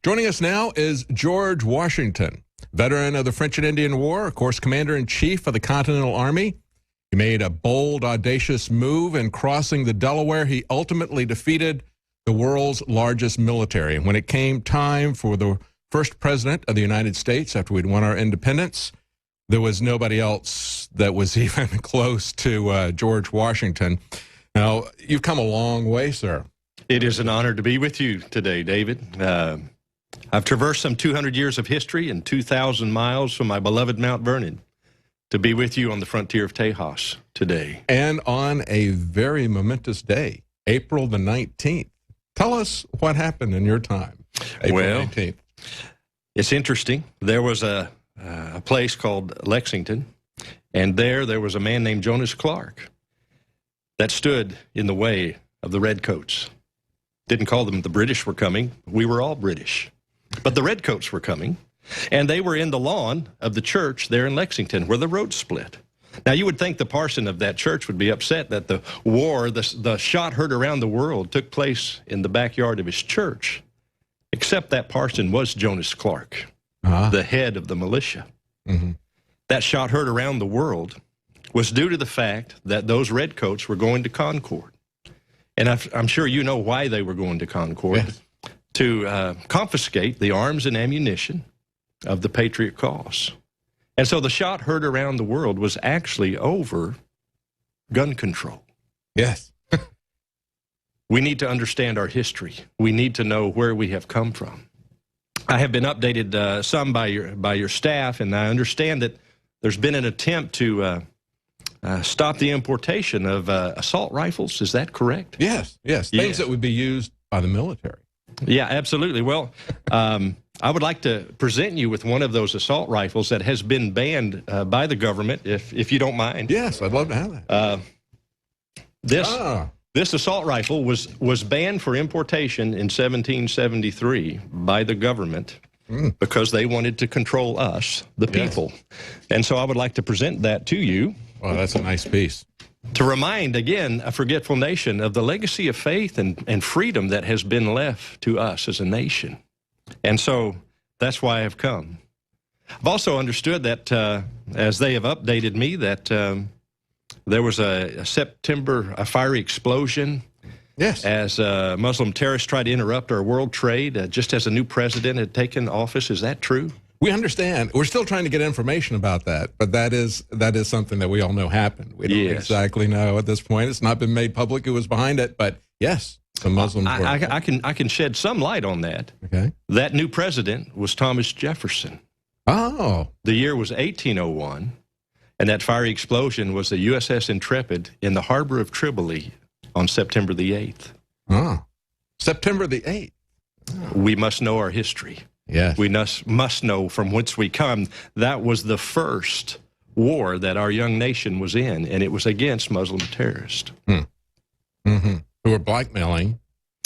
Joining us now is George Washington, veteran of the French and Indian War, of course, Commander-in-Chief of the Continental Army. He made a bold, audacious move in crossing the Delaware. He ultimately defeated the world's largest military. And when it came time for the first president of the United States after we'd won our independence, there was nobody else that was even close to George Washington. Now, you've come a long way, sir. It is an honor to be with you today, David. I've traversed some 200 years of history and 2,000 miles from my beloved Mount Vernon to be with you on the frontier of Tejas today. And on a very momentous day, April the 19th. Tell us what happened in your time, April 19th. It's interesting. There was a place called Lexington, and there was a man named Jonas Clark that stood in the way of the Redcoats. Didn't call them the British were coming. We were all British. But the Redcoats were coming, and they were in the lawn of the church there in Lexington where the road split. Now, you would think the parson of that church would be upset that the war, the shot heard around the world, took place in the backyard of his church, except that parson was Jonas Clark, the head of the militia. That shot heard around the world was due to the fact that those Redcoats were going to Concord. And I'm sure you know why they were going to Concord. Yes. To confiscate the arms and ammunition of the Patriot cause. And so the shot heard around the world was actually over gun control. Yes. We need to understand our history. We need to know where we have come from. I have been updated some by your staff, and I understand that there's been an attempt to stop the importation of assault rifles. Is that correct? Yes, yes. Things that would be used by the military. Yeah, absolutely. Well, I would like to present you with one of those assault rifles that has been banned by the government, if you don't mind. Yes, I'd love to have that. This assault rifle was banned for importation in 1773 by the government because they wanted to control us, the people. And so I would like to present that to you. Well, that's a nice piece. To remind, again, a forgetful nation of the legacy of faith and freedom that has been left to us as a nation. And so that's why I've come. I've also understood that, as they have updated me, that there was a fiery explosion. Yes. As Muslim terrorists tried to interrupt our world trade, just as a new president had taken office. Is that true? We understand. We're still trying to get information about that, but that is something that we all know happened. We don't exactly know at this point. It's not been made public who was behind it, but yes, the Muslims were. I can shed some light on that. Okay. That new president was Thomas Jefferson. Oh. The year was 1801, and that fiery explosion was the USS Intrepid in the harbor of Tripoli on September the 8th. Oh. September the 8th. Oh. We must know our history. Yes. We must know from whence we come. That was the first war that our young nation was in, and it was against Muslim terrorists. Who were blackmailing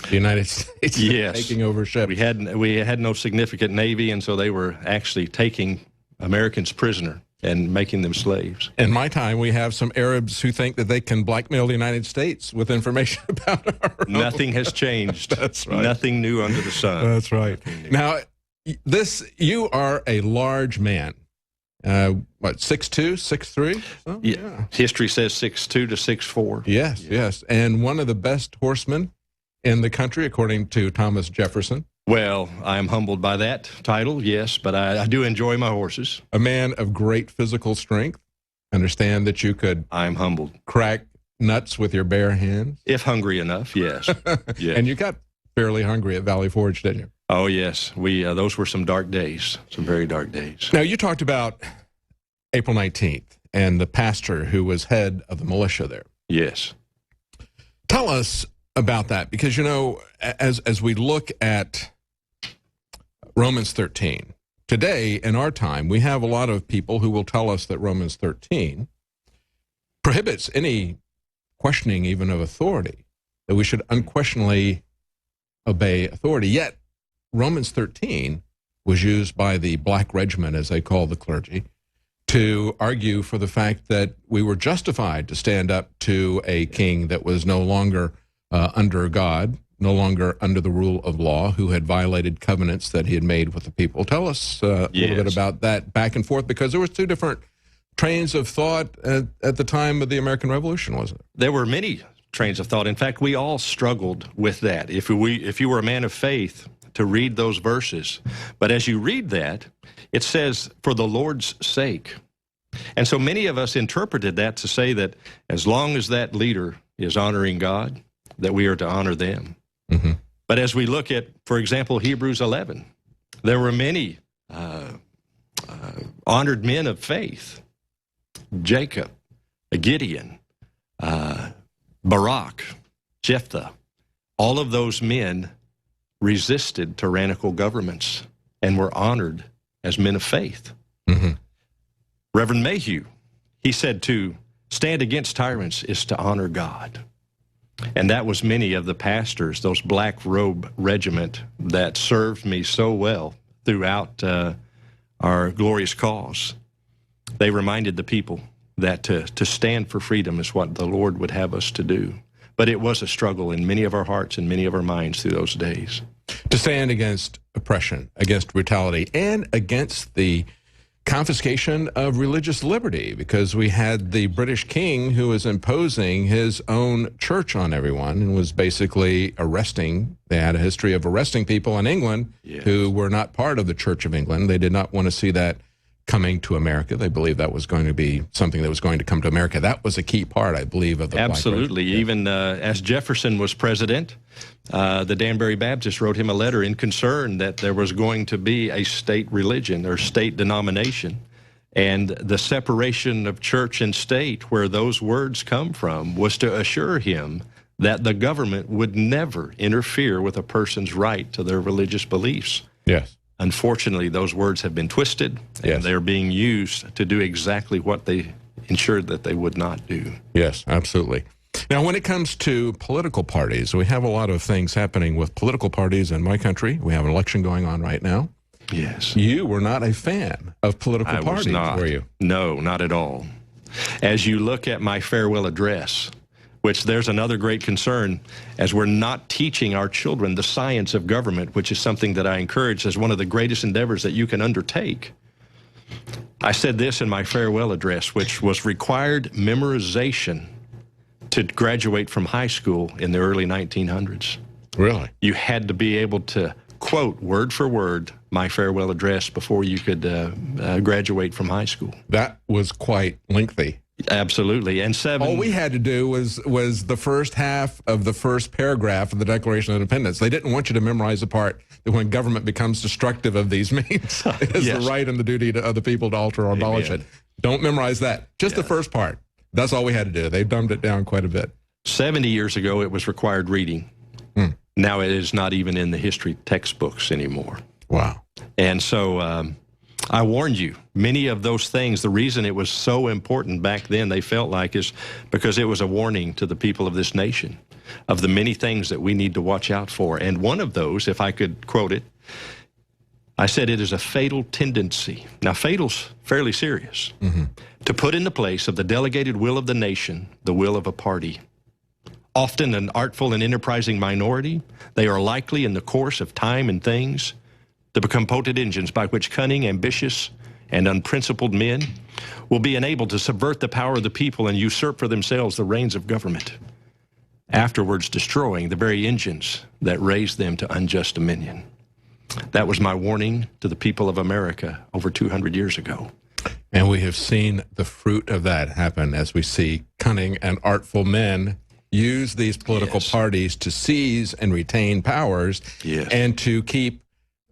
the United States, taking over ships. We had no significant navy, and so they were actually taking Americans prisoner and making them slaves. In my time, we have some Arabs who think that they can blackmail the United States with information about our own. Nothing has changed. That's right. Nothing new under the sun. That's right. Now, you are a large man. What, 6'2", 6'3"? Oh, yeah. History says 6'2" to 6'4". Yes, yes. And one of the best horsemen in the country, according to Thomas Jefferson. Well, I am humbled by that title, yes, but I do enjoy my horses. A man of great physical strength. Understand that you could I'm humbled. Crack nuts with your bare hands. If hungry enough, yes. Yes. And you got fairly hungry at Valley Forge, didn't you? Oh, yes. Those were some dark days, some very dark days. Now, you talked about April 19th and the pastor who was head of the militia there. Yes. Tell us about that, because, you know, as we look at Romans 13, today in our time, we have a lot of people who will tell us that Romans 13 prohibits any questioning even of authority, that we should unquestionably obey authority. Yet, Romans 13 was used by the Black Regiment, as they call the clergy, to argue for the fact that we were justified to stand up to a king that was no longer under God, no longer under the rule of law, who had violated covenants that he had made with the people. Tell us a little bit about that back and forth, because there was two different trains of thought at the time of the American Revolution, wasn't it? There were many trains of thought. In fact, we all struggled with that. If you were a man of faith, to read those verses. But as you read that, it says, for the Lord's sake. And so many of us interpreted that to say that as long as that leader is honoring God, that we are to honor them. Mm-hmm. But as we look at, for example, Hebrews 11, there were many honored men of faith. Jacob, Gideon, Barak, Jephthah, all of those men resisted tyrannical governments and were honored as men of faith. Mm-hmm. Reverend Mayhew, he said to stand against tyrants is to honor God. And that was many of the pastors, those black robe regiment that served me so well throughout our glorious cause. They reminded the people that to stand for freedom is what the Lord would have us to do. But it was a struggle in many of our hearts and many of our minds through those days. To stand against oppression, against brutality, and against the confiscation of religious liberty, because we had the British king who was imposing his own church on everyone and was basically arresting. They had a history of arresting people in England who were not part of the Church of England. They did not want to see that coming to America. They believed that was going to be something that was going to come to America. That was a key part, I believe, of the Absolutely. Even as Jefferson was president, the Danbury Baptists wrote him a letter in concern that there was going to be a state religion or state denomination. And the separation of church and state, where those words come from, was to assure him that the government would never interfere with a person's right to their religious beliefs. Yes. Unfortunately, those words have been twisted, and they're being used to do exactly what they ensured that they would not do. Yes, absolutely. Now, when it comes to political parties, we have a lot of things happening with political parties in my country. We have an election going on right now. Yes. You were not a fan of political parties, were you? No, not at all. As you look at my farewell address, which there's another great concern, as we're not teaching our children the science of government, which is something that I encourage as one of the greatest endeavors that you can undertake. I said this in my farewell address, which was required memorization to graduate from high school in the early 1900s. Really? You had to be able to quote word for word my farewell address before you could graduate from high school. That was quite lengthy. Absolutely. And all we had to do was the first half of the first paragraph of the Declaration of Independence. They didn't want you to memorize the part that when government becomes destructive of these means, it is the right and the duty of the people to alter or abolish it. Don't memorize that. Just the first part. That's all we had to do. They dumbed it down quite a bit. 70 years ago, it was required reading. Now it is not even in the history textbooks anymore. Wow. And so I warned you, many of those things, the reason it was so important back then, they felt like, is because it was a warning to the people of this nation of the many things that we need to watch out for. And one of those, if I could quote it, I said it is a fatal tendency. Now, fatal's fairly serious. To put in the place of the delegated will of the nation, the will of a party. Often an artful and enterprising minority, they are likely in the course of time and things to become potent engines by which cunning, ambitious, and unprincipled men will be enabled to subvert the power of the people and usurp for themselves the reins of government, afterwards destroying the very engines that raised them to unjust dominion. That was my warning to the people of America over 200 years ago. And we have seen the fruit of that happen as we see cunning and artful men use these political parties to seize and retain powers and to keep,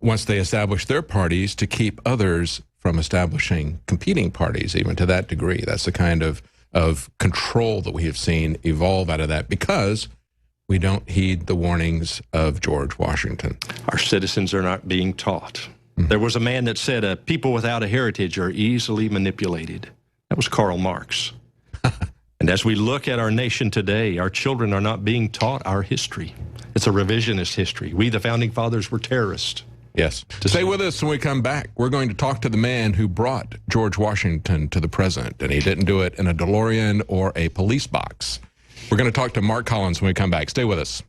once they establish their parties, to keep others from establishing competing parties, even to that degree. That's the kind of control that we have seen evolve out of that because we don't heed the warnings of George Washington. Our citizens are not being taught. There was a man that said, people without a heritage are easily manipulated. That was Karl Marx. And as we look at our nation today, our children are not being taught our history. It's a revisionist history. We, the Founding Fathers, were terrorists. Yes. Stay with us when we come back. We're going to talk to the man who brought George Washington to the present, and he didn't do it in a DeLorean or a police box. We're going to talk to Mark Collins when we come back. Stay with us.